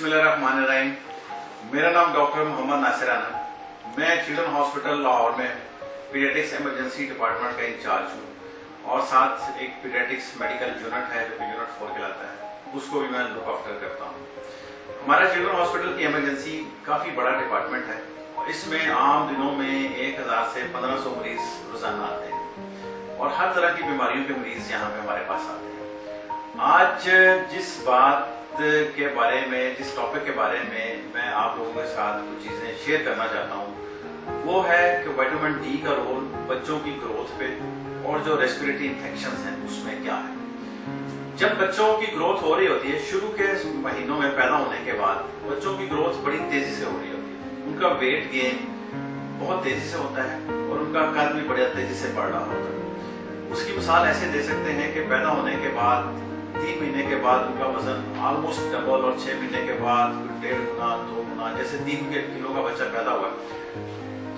बिस्मिल्लाहिर्रहमानिर्रहीम। मेरा नाम डॉक्टर मोहम्मद नासिर आना। मैं चिल्ड्रन हॉस्पिटल लाहौर में पीडियाट्रिक्स इमरजेंसी डिपार्टमेंट का इंचार्ज हूँ और साथ एक पीडियाट्रिक्स मेडिकल यूनिट है जो कि यूनिट 4 कहलाता है, उसको भी मैं लुक आफ्टर करता हूँ। हमारा चिल्ड्रन हॉस्पिटल की इमरजेंसी काफ़ी बड़ा डिपार्टमेंट है और इसमें आम दिनों में 1000 से 1500 मरीज रोजाना आते हैं और हर तरह की बीमारियों के मरीज यहाँ पे हमारे पास आते हैं। आज जिस बात के बारे में, जिस टॉपिक के बारे में मैं आप लोगों के साथ कुछ चीजें शेयर करना चाहता हूँ वो है कि विटामिन डी का रोल बच्चों की ग्रोथ पे और जो रेस्पिरेटरी इन्फेक्शंस हैं उसमें क्या है। जब बच्चों की ग्रोथ हो रही होती है, शुरू के महीनों में पैदा होने के बाद बच्चों की ग्रोथ बड़ी तेजी से हो रही होती है, उनका वेट गेन बहुत तेजी से होता है और उनका कद भी बड़ी तेजी से बढ़ रहा होता है। उसकी मिसाल ऐसे दे सकते हैं कि पैदा होने के बाद 3 महीने के बाद उनका वजन ऑलमोस्ट डबल और 6 महीने के बाद 1.5 गुना 2 गुना, जैसे 3 किलो का बच्चा पैदा हुआ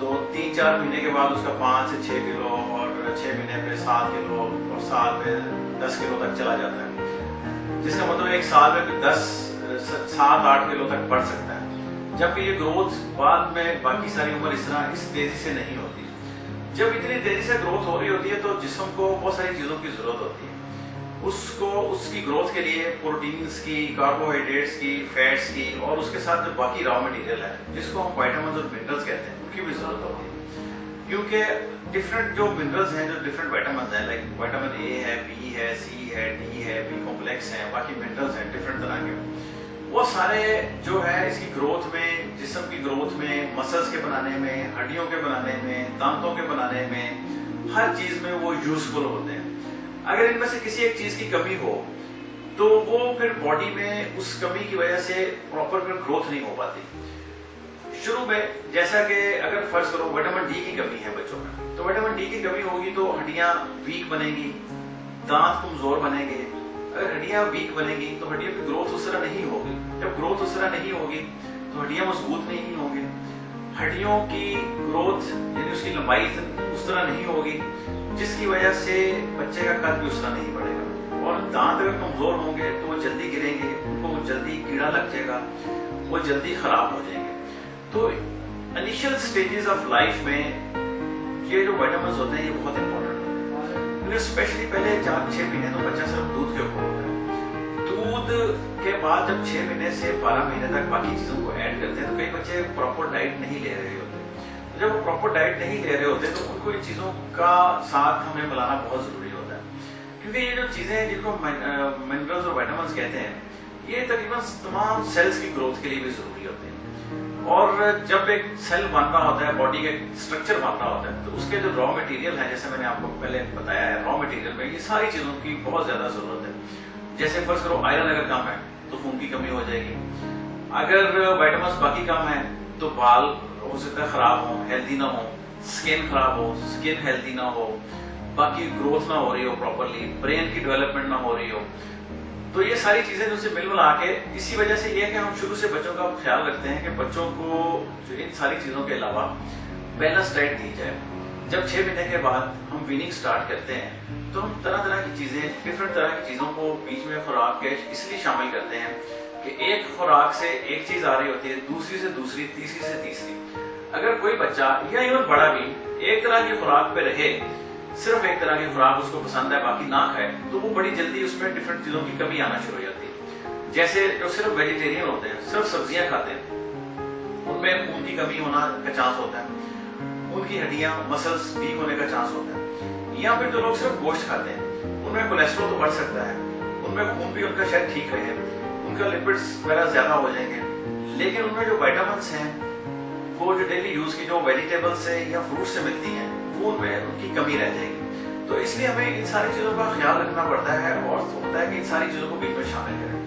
तो 3-4 महीने के बाद उसका 5 से 6 किलो और 6 महीने पे 7 किलो और साल में 10 किलो तक चला जाता है, जिसका मतलब एक साल में 7-8 किलो तक बढ़ सकता है। जबकि ये ग्रोथ बाद में बाकी सारी उम्र इस तेजी से नहीं होती। जब इतनी तेजी से ग्रोथ हो रही होती है तो जिस्म को बहुत सारी चीजों की जरूरत होती है। उसको उसकी ग्रोथ के लिए प्रोटीन्स की, कार्बोहाइड्रेट्स की, फैट्स की और उसके साथ जो बाकी रॉ मटेरियल है जिसको हम विटामिन्स और मिनरल्स कहते हैं उनकी भी जरूरत होती है। क्योंकि डिफरेंट जो मिनरल्स हैं, जो डिफरेंट विटामिन्स हैं, लाइक विटामिन ए है, बी है, सी है, डी है, बी कॉम्प्लेक्स है, बाकी मिनरल्स हैं डिफरेंट तरह के, वो सारे जो है इसकी ग्रोथ में, जिस्म की ग्रोथ में, मसल्स के बनाने में, हड्डियों के बनाने में, दांतों के बनाने में, हर चीज में वो यूजफुल होते हैं। अगर इनमें से किसी एक चीज की कमी हो तो वो फिर बॉडी में उस कमी की वजह से प्रॉपर फिर ग्रोथ नहीं हो पाती। शुरू में जैसा कि अगर फर्ज करो विटामिन डी की कमी है बच्चों में, तो विटामिन डी की कमी होगी तो हड्डियां वीक बनेगी, दांत कमजोर बनेंगे। अगर हड्डियां वीक बनेगी तो हड्डियों की ग्रोथ उस तरह नहीं होगी। जब ग्रोथ उस तरह नहीं होगी तो हड्डियां मजबूत नहीं होगी। हड्डियों की ग्रोथ यानी उसकी लंबाई उस तरह नहीं होगी, जिसकी वजह से बच्चे का कद भी उस तरह नहीं बढ़ेगा। और दांत अगर कमजोर होंगे तो वो जल्दी गिरेंगे, उनको जल्दी कीड़ा लग जाएगा, वो जल्दी खराब हो जाएंगे। तो इनिशियल स्टेजेस ऑफ लाइफ में ये जो विटामिन्स होते हैं ये बहुत इंपॉर्टेंट होते हैं, क्योंकि स्पेशली पहले 4-6 महीने तो बच्चा सिर्फ दूध के ऊपर होता है। दूध के बाद जब 6 महीने से 12 महीने तक बाकी चीजों को ऐड करते हैं तो कई बच्चे प्रॉपर डाइट नहीं ले रहे होते। जब वो प्रॉपर डाइट नहीं ले रहे होते तो उनको इन चीजों का साथ हमें मिलाना बहुत जरूरी होता है, क्योंकि ये जो चीजें हैं जिनको मिनरल्स और विटामिन्स कहते हैं ये तकरीबन तमाम सेल्स की ग्रोथ के लिए भी जरूरी होते हैं। और जब एक सेल बन रहा होता है, बॉडी का स्ट्रक्चर बन रहा होता है, तो उसके जो रॉ मटेरियल है, जैसे मैंने आपको पहले बताया है, रॉ मटेरियल में ये सारी चीजों की बहुत ज्यादा जरूरत है। जैसे फर्ज करो आयरन अगर कम है तो खून की कमी हो जाएगी। अगर विटामिन्स बाकी कम है तो बाल हो सकता है खराब हो, हेल्दी ना हो, स्किन खराब हो, स्किन हेल्दी ना हो, बाकी ग्रोथ ना हो रही हो प्रॉपरली, ब्रेन की डेवलपमेंट ना हो रही हो। तो ये सारी चीजें जो से मिल मिला के, इसी वजह से ये है कि हम शुरू से बच्चों का ख्याल रखते हैं कि बच्चों को जो इन सारी चीजों के अलावा बैलेंस डाइट दी जाए। जब 6 महीने के बाद हम वीनिंग स्टार्ट करते हैं तो हम तरह तरह की चीजें, डिफरेंट तरह की चीजों को बीच में खुराक के इसलिए शामिल करते हैं कि एक खुराक से एक चीज आ रही होती है, दूसरी से दूसरी, तीसरी से तीसरी। अगर कोई बच्चा या इवन बड़ा भी एक तरह की खुराक पे रहे, सिर्फ एक तरह की खुराक उसको पसंद है बाकी ना खाए, तो वो बड़ी जल्दी उसमें डिफरेंट चीजों की कमी आना शुरू हो जाती है। जैसे जो सिर्फ वेजिटेरियन होते हैं, सिर्फ सब्जियां खाते हैं, उनमें खून की कमी होना का चांस होता है, उनकी हड्डियां, मसल्स वीक होने का चांस होता है। या फिर जो लोग सिर्फ गोश्त खाते हैं उनमें कोलेस्ट्रॉल तो बढ़ सकता है, उनमें खून भी उनका शायद ठीक रहे, उनका लिपिड्स वगैरह ज्यादा हो जाएंगे, लेकिन उनमें जो विटामिन्स हैं वो जो डेली यूज की जो वेजिटेबल्स से या फ्रूट से मिलती हैं वो उनमें उनकी कमी रह जाएगी। तो इसलिए हमें इन सारी चीजों का ख्याल रखना पड़ता है और होता है कि इन सारी चीजों को बीच में शामिल करें।